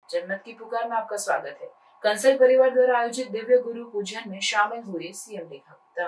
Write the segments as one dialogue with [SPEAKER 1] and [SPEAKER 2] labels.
[SPEAKER 1] जनमत की पुकार में आपका स्वागत है। कंसल परिवार द्वारा आयोजित दिव्य गुरु पूजन में शामिल हुए सीएम रेखा गुप्ता।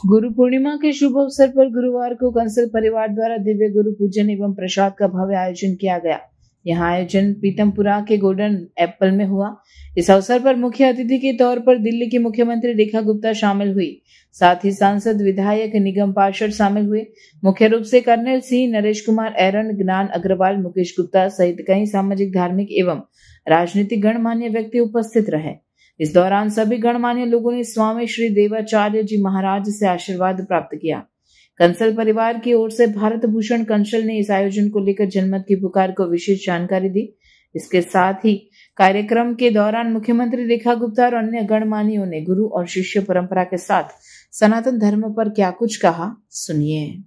[SPEAKER 1] गुरु पूर्णिमा के शुभ अवसर पर गुरुवार को कंसल परिवार द्वारा दिव्य गुरु पूजन एवं प्रसाद का भव्य आयोजन किया गया। यहां आयोजन पीतमपुरा के गोल्डन एप्पल में हुआ। इस अवसर पर मुख्य अतिथि के तौर पर दिल्ली की मुख्यमंत्री रेखा गुप्ता शामिल हुई। साथ ही सांसद, विधायक, निगम पार्षद शामिल हुए। मुख्य रूप से कर्नल सिंह, नरेश कुमार एरन, ज्ञान अग्रवाल, मुकेश गुप्ता सहित कई सामाजिक, धार्मिक एवं राजनीतिक गणमान्य व्यक्ति उपस्थित रहे। इस दौरान सभी गणमान्य लोगों ने स्वामी श्री देवाचार्य जी महाराज से आशीर्वाद प्राप्त किया। कंसल परिवार की ओर से भारत भूषण कंसल ने इस आयोजन को लेकर जनमत की पुकार को विशेष जानकारी दी। इसके साथ ही कार्यक्रम के दौरान मुख्यमंत्री रेखा गुप्ता और अन्य गणमान्यों ने गुरु और शिष्य परंपरा के साथ सनातन धर्म पर क्या कुछ कहा, सुनिए।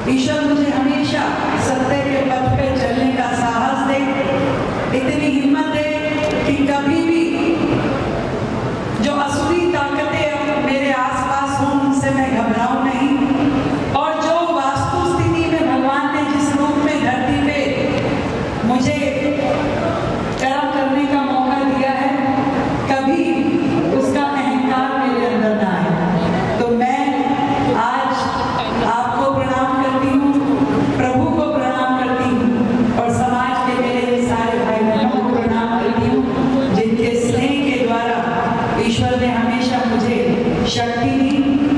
[SPEAKER 2] ईश्वर मुझे हमेशा सत्य के पथ पे चलने का साहस दे, इतनी हिम्मत दे कि कभी भी जो असुरी ताकतें मेरे आसपास हों उनसे मैं घबराऊं नहीं। और जो वास्तु स्थिति में भगवान ने जिस रूप में धरती पे मुझे कर्म करने का मौका दिया है, कभी उसका अहंकार मेरे अंदर ना आए। तो मैं आज आपको प्रणाम करती हूँ, प्रभु को प्रणाम करती हूँ और समाज के मेरे सारे भाई बहनों को प्रणाम करती हूँ, जिनके स्नेह के द्वारा ईश्वर ने हमेशा मुझे शक्ति दी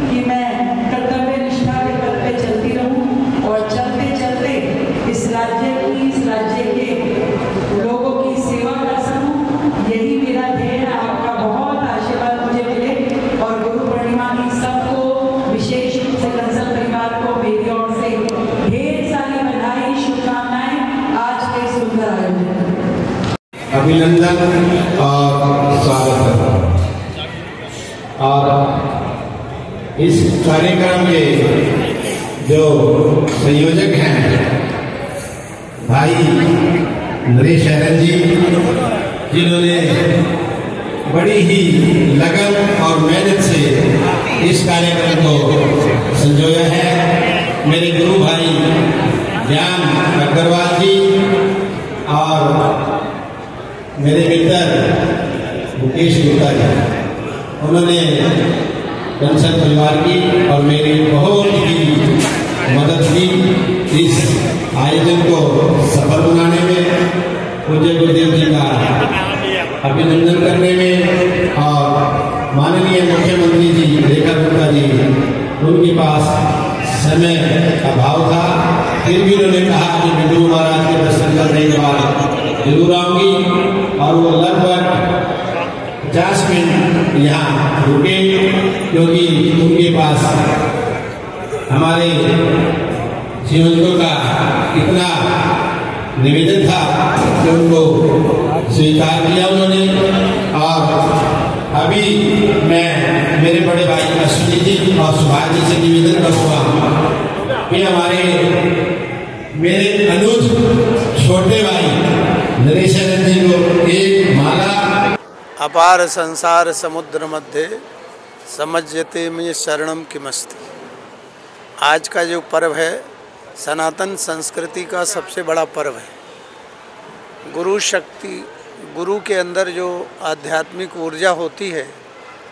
[SPEAKER 2] कि मैं कर्तव्य निष्ठा के पथ पे चलती रहूं और चलते चलते इस राज्य के लोगों की सेवा कर सकूं। यही मेरा ध्येय है। आपका बहुत आशीर्वाद मुझे मिले और गुरु पूर्णिमा की सबको, विशेष रूप से कंसल परिवार को मेरी ओर से ढेर सारी बधाई, शुभकामनाएं आज के सुंदर आयोजन।
[SPEAKER 3] अभिनंदन और स्वागत है। और इस कार्यक्रम के जो संयोजक हैं भाई नरेश एरन जी, जिन्होंने बड़ी ही लगन और मेहनत से इस कार्यक्रम को संजोया है। मेरे गुरु भाई ज्ञान अग्रवाल जी और मेरे मित्र मुकेश गुप्ता जी, उन्होंने कंसल परिवार की और मेरी बहुत ही मदद की इस आयोजन को सफल बनाने में, पूज्य गुरुदेव जी का अभिनंदन करने में। और माननीय मुख्यमंत्री जी रेखा गुप्ता जी, उनके पास समय का अभाव था, फिर भी उन्होंने कहा कि बिंदु महाराज के दर्शन करने के बाद जरूर आऊंगी। और वो लगभग 50 मिनट यहाँ रुके, क्योंकि उनके पास हमारे जीवनों का इतना निवेदन था कि उनको स्वीकार किया उन्होंने। और अभी मैं मेरे बड़े भाई अश्विनी जी और सुभाष जी से निवेदन करूँगा कि हमारे मेरे अनुज छोटे भाई नरेश जी को एक माला।
[SPEAKER 4] अपार संसार समुद्र मध्य समज्यते में शरणम किमस्ति। आज का जो पर्व है सनातन संस्कृति का सबसे बड़ा पर्व है। गुरु शक्ति, गुरु के अंदर जो आध्यात्मिक ऊर्जा होती है,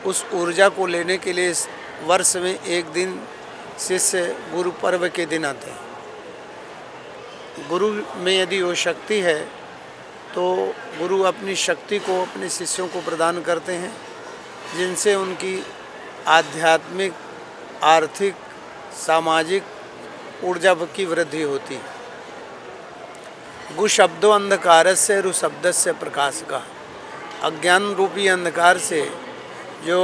[SPEAKER 4] उस ऊर्जा को लेने के लिए वर्ष में एक दिन शिष्य गुरु पर्व के दिन आते हैं। गुरु में यदि वो शक्ति है तो गुरु अपनी शक्ति को अपने शिष्यों को प्रदान करते हैं, जिनसे उनकी आध्यात्मिक, आर्थिक, सामाजिक ऊर्जा की वृद्धि होती है। गु शब्दों अंधकारस्य रु शब्दस्य प्रकाश का, अज्ञान रूपी अंधकार से जो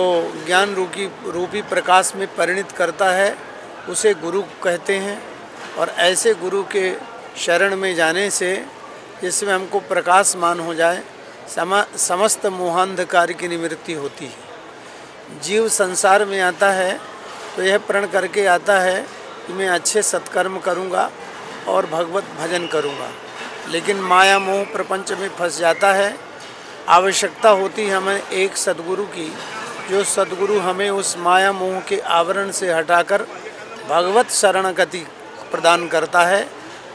[SPEAKER 4] ज्ञान रूपी प्रकाश में परिणित करता है उसे गुरु कहते हैं। और ऐसे गुरु के शरण में जाने से जिसमें हमको प्रकाशमान हो जाए, समस्त मोहांधकार की निवृत्ति होती है। जीव संसार में आता है तो यह प्रण करके आता है कि मैं अच्छे सत्कर्म करूंगा और भगवत भजन करूंगा, लेकिन माया मोह प्रपंच में फंस जाता है। आवश्यकता होती है हमें एक सद्गुरु की, जो सद्गुरु हमें उस माया मोह के आवरण से हटाकर भगवत शरणगति प्रदान करता है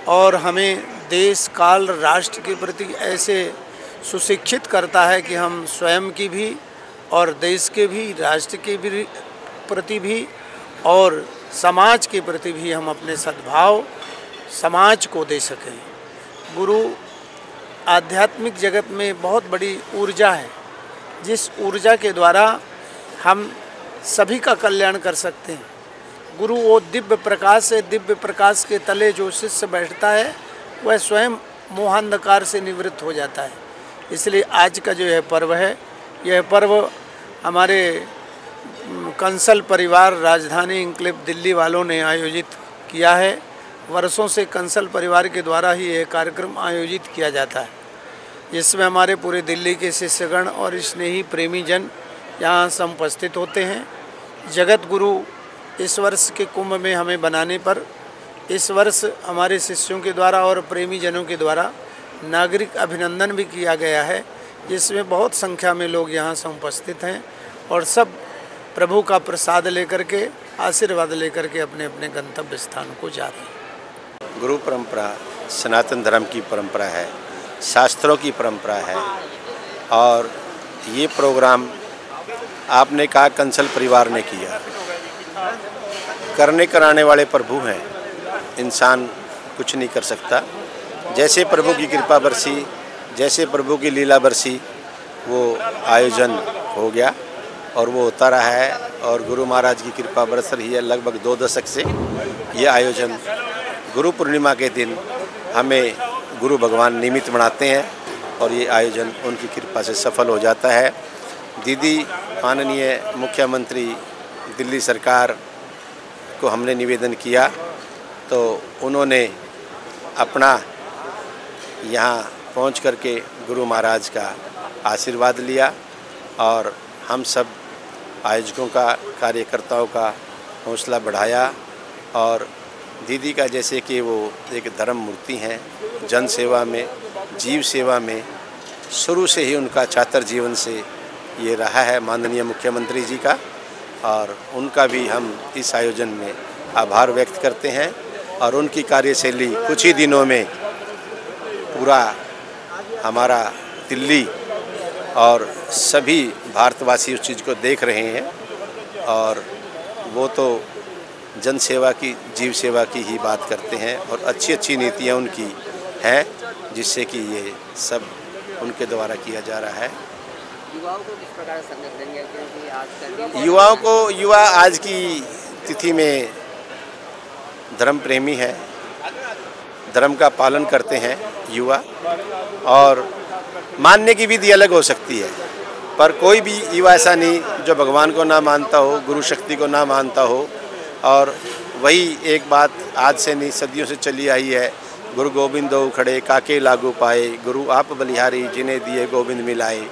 [SPEAKER 4] और हमें देश काल राष्ट्र के प्रति ऐसे सुशिक्षित करता है कि हम स्वयं की भी और देश के भी, राष्ट्र के भी प्रति भी और समाज के प्रति भी हम अपने सद्भाव समाज को दे सकें। गुरु आध्यात्मिक जगत में बहुत बड़ी ऊर्जा है, जिस ऊर्जा के द्वारा हम सभी का कल्याण कर सकते हैं। गुरु वो दिव्य प्रकाश है, दिव्य प्रकाश के तले जो शिष्य बैठता है वह स्वयं मोहांधकार से निवृत्त हो जाता है। इसलिए आज का जो यह पर्व है, यह पर्व हमारे कंसल परिवार राजधानी एन्क्लेव दिल्ली वालों ने आयोजित किया है। वर्षों से कंसल परिवार के द्वारा ही यह कार्यक्रम आयोजित किया जाता है, जिसमें हमारे पूरे दिल्ली के शिष्यगण और स्नेही प्रेमी जन यहाँ उपस्थित होते हैं। जगत गुरु इस वर्ष के कुंभ में हमें बनाने पर इस वर्ष हमारे शिष्यों के द्वारा और प्रेमी जनों के द्वारा नागरिक अभिनंदन भी किया गया है, जिसमें बहुत संख्या में लोग यहाँ से उपस्थित हैं और सब प्रभु का प्रसाद लेकर के, आशीर्वाद लेकर के अपने अपने गंतव्य स्थान को जा रहे हैं।
[SPEAKER 5] गुरु परंपरा सनातन धर्म की परंपरा है, शास्त्रों की परंपरा है। और ये प्रोग्राम आपने कहा कंसल परिवार ने किया, करने कराने वाले प्रभु हैं, इंसान कुछ नहीं कर सकता। जैसे प्रभु की कृपा बरसी, जैसे प्रभु की लीला बरसी, वो आयोजन हो गया और वो होता रहा है। और गुरु महाराज की कृपा बरस रही है लगभग 2 दशक से। ये आयोजन गुरु पूर्णिमा के दिन हमें गुरु भगवान निमित्त बनाते हैं और ये आयोजन उनकी कृपा से सफल हो जाता है। दीदी माननीय मुख्यमंत्री दिल्ली सरकार को हमने निवेदन किया तो उन्होंने अपना यहाँ पहुँच करके गुरु महाराज का आशीर्वाद लिया और हम सब आयोजकों का, कार्यकर्ताओं का हौसला बढ़ाया। और दीदी का जैसे कि वो एक धर्म मूर्ति हैं, जन सेवा में, जीव सेवा में शुरू से ही उनका छात्र जीवन से ये रहा है माननीय मुख्यमंत्री जी का, और उनका भी हम इस आयोजन में आभार व्यक्त करते हैं। और उनकी कार्यशैली कुछ ही दिनों में पूरा हमारा दिल्ली और सभी भारतवासी उस चीज़ को देख रहे हैं। और वो तो जन सेवा की, जीव सेवा की ही बात करते हैं और अच्छी अच्छी नीतियाँ उनकी हैं, जिससे कि ये सब उनके द्वारा किया जा रहा है।
[SPEAKER 6] युवाओं को किस प्रकार संदेश देंगे, क्योंकि आजकल
[SPEAKER 5] युवाओं को, युवा आज की तिथि में धर्म प्रेमी है, धर्म का पालन करते हैं युवा। और मानने की विधि अलग हो सकती है, पर कोई भी युवा ऐसा नहीं जो भगवान को ना मानता हो, गुरु शक्ति को ना मानता हो। और वही एक बात आज से नहीं, सदियों से चली आई है, गुरु गोविंद दो खड़े काके लागू पाए, गुरु आप बलिहारी जिन्हें दिए गोविंद मिलाए।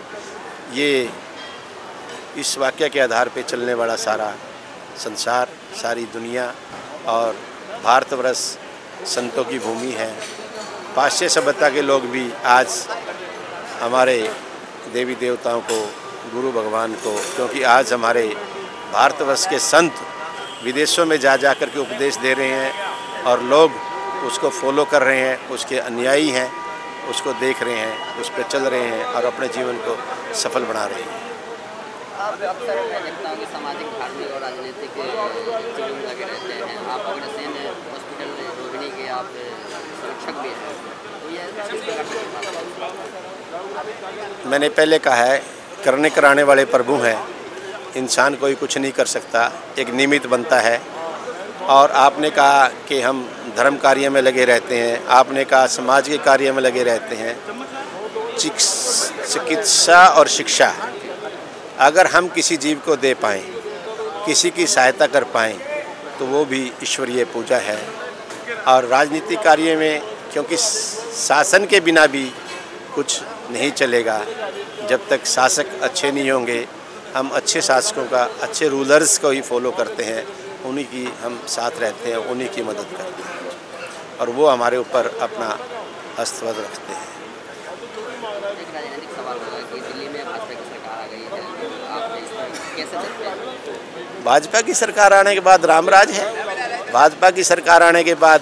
[SPEAKER 5] ये इस वाक्य के आधार पे चलने वाला सारा संसार, सारी दुनिया और भारतवर्ष संतों की भूमि है। पाश्चात्य सभ्यता के लोग भी आज हमारे देवी देवताओं को, गुरु भगवान को, क्योंकि आज हमारे भारतवर्ष के संत विदेशों में जा कर के उपदेश दे रहे हैं और लोग उसको फॉलो कर रहे हैं, उसके अनुयायी हैं, उसको देख रहे हैं, उस पर चल रहे हैं और अपने जीवन को सफल बना रहे हैं।
[SPEAKER 6] आप अक्सर मैं देखता हूँ कि सामाजिक, धार्मिक और राजनीतिक जीवन लगे रहते हैं। आप अग्रसेन हॉस्पिटल रोहिणी के आप संरक्षक भी हैं, तो ये किस प्रकार से बात है?
[SPEAKER 5] मैंने पहले कहा है, करने कराने वाले प्रभु हैं, इंसान कोई कुछ नहीं कर सकता, एक निमित्त बनता है। और आपने कहा कि हम धर्म कार्य में लगे रहते हैं, आपने कहा समाज के कार्य में लगे रहते हैं। चिकित्सा और शिक्षा अगर हम किसी जीव को दे पाएँ, किसी की सहायता कर पाएँ, तो वो भी ईश्वरीय पूजा है। और राजनीतिक कार्य में, क्योंकि शासन के बिना भी कुछ नहीं चलेगा, जब तक शासक अच्छे नहीं होंगे, हम अच्छे शासकों का, अच्छे रूलर्स को ही फॉलो करते हैं, उन्हीं की हम साथ रहते हैं, उन्हीं की मदद करते हैं और वो हमारे ऊपर अपना हस्तक्षेप रखते हैं।
[SPEAKER 6] एक राजनीतिक सवाल होगा कि दिल्ली में भाजपा की सरकार आ गई है, आप इस पर कैसे देखते हैं?
[SPEAKER 5] भाजपा की सरकार आने के बाद रामराज है। भाजपा की सरकार आने के बाद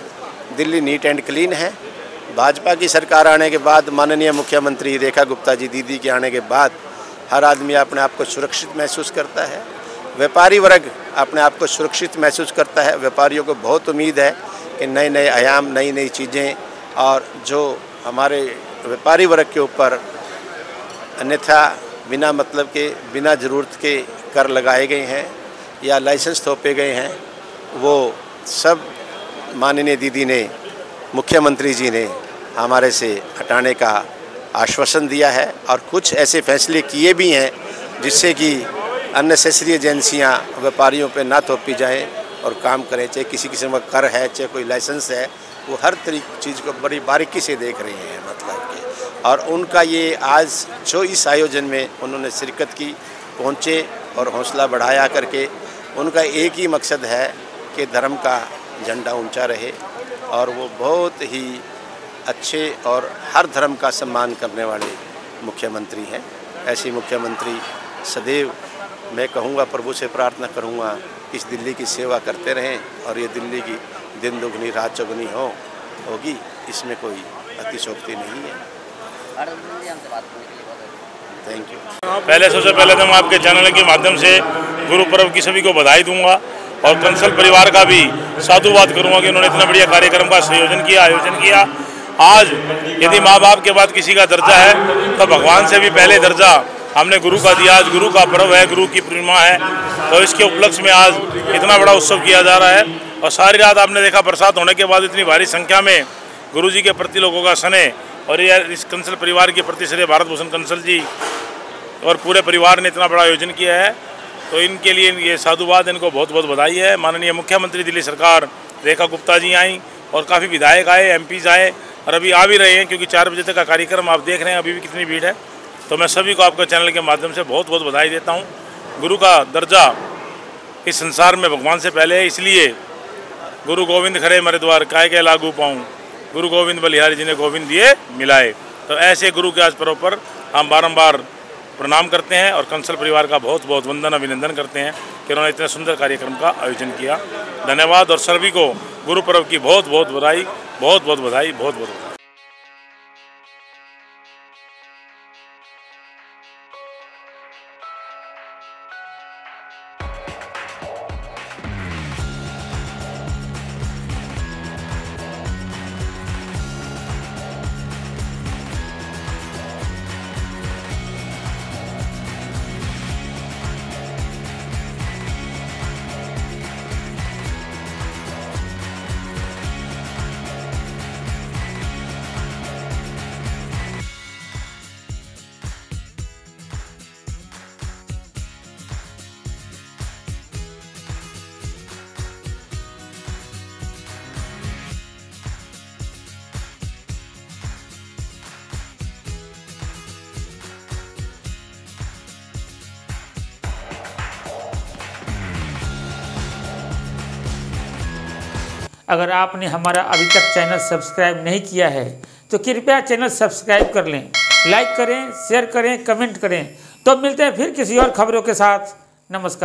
[SPEAKER 5] दिल्ली नीट एंड क्लीन है। भाजपा की सरकार आने के बाद माननीय मुख्यमंत्री रेखा गुप्ता जी दीदी के आने के बाद हर आदमी अपने आप को सुरक्षित महसूस करता है। व्यापारी वर्ग अपने आप को सुरक्षित महसूस करता है। व्यापारियों को बहुत उम्मीद है कि नए नए आयाम, नई नई चीज़ें, और जो हमारे व्यापारी वर्ग के ऊपर अन्यथा बिना मतलब के, बिना ज़रूरत के कर लगाए गए हैं या लाइसेंस थोपे गए हैं, वो सब माननीय दीदी ने, मुख्यमंत्री जी ने हमारे से हटाने का आश्वासन दिया है। और कुछ ऐसे फैसले किए भी हैं जिससे कि अननेसेसरी एजेंसियां व्यापारियों पे ना थोपी जाएं और काम करें। चाहे किसी किस्म का कर है, चाहे कोई लाइसेंस है, वो हर तरीके चीज़ को बड़ी बारीकी से देख रहे हैं मतलब कि। और उनका ये आज जो इस आयोजन में उन्होंने शिरकत की, पहुँचे और हौसला बढ़ाया करके, उनका एक ही मकसद है कि धर्म का झंडा ऊंचा रहे। और वो बहुत ही अच्छे और हर धर्म का सम्मान करने वाले मुख्यमंत्री हैं। ऐसे मुख्यमंत्री सदैव, मैं कहूँगा, प्रभु से प्रार्थना करूँगा, इस दिल्ली की सेवा करते रहें और ये दिल्ली की दिन दुगनी रात चौगुनी होगी, इसमें कोई अतिशोक्ति नहीं है। Thank you.
[SPEAKER 7] पहले सबसे पहले तो मैं आपके चैनल के माध्यम से गुरु पर्व की सभी को बधाई दूंगा और कंसल परिवार का भी साधुवाद करूंगा कि उन्होंने इतना बढ़िया कार्यक्रम का आयोजन किया। आज यदि माँ बाप के बाद किसी का दर्जा है तो भगवान से भी पहले दर्जा हमने गुरु का दिया। आज गुरु का पर्व है, गुरु की पूर्णिमा है, तो इसके उपलक्ष्य में आज इतना बड़ा उत्सव किया जा रहा है। और सारी रात आपने देखा प्रसाद होने के बाद इतनी भारी संख्या में गुरु जी के प्रति लोगों का स्नेह और ये इस कंसल परिवार के प्रति श्री भारत भूषण कंसल जी और पूरे परिवार ने इतना बड़ा आयोजन किया है, तो इनके लिए ये साधुवाद, इनको बहुत बहुत बधाई है। माननीय मुख्यमंत्री दिल्ली सरकार रेखा गुप्ता जी आई और काफ़ी विधायक आए, एमपीज आए और अभी आ भी रहे हैं, क्योंकि 4 बजे तक का कार्यक्रम आप देख रहे हैं, अभी भी कितनी भीड़ है। तो मैं सभी को आपके चैनल के माध्यम से बहुत बहुत बधाई देता हूँ। गुरु का दर्जा इस संसार में भगवान से पहले है, इसलिए गुरु गोविंद खरे मरे द्वार काय के लागू पाऊँ, गुरु गोविंद बलिहारी जी ने गोविंद दिए मिलाए। तो ऐसे गुरु के आज पर्व पर हम बारंबार प्रणाम करते हैं और कंसल परिवार का बहुत बहुत वंदन अभिनंदन करते हैं कि उन्होंने इतने सुंदर कार्यक्रम का आयोजन किया। धन्यवाद और सभी को गुरु पर्व की बहुत बहुत बधाई, बहुत बहुत बधाई, बहुत बहुत बधाई।
[SPEAKER 8] अगर आपने हमारा अभी तक चैनल सब्सक्राइब नहीं किया है तो कृपया चैनल सब्सक्राइब कर लें, लाइक करें, शेयर करें, कमेंट करें। तो मिलते हैं फिर किसी और खबरों के साथ। नमस्कार।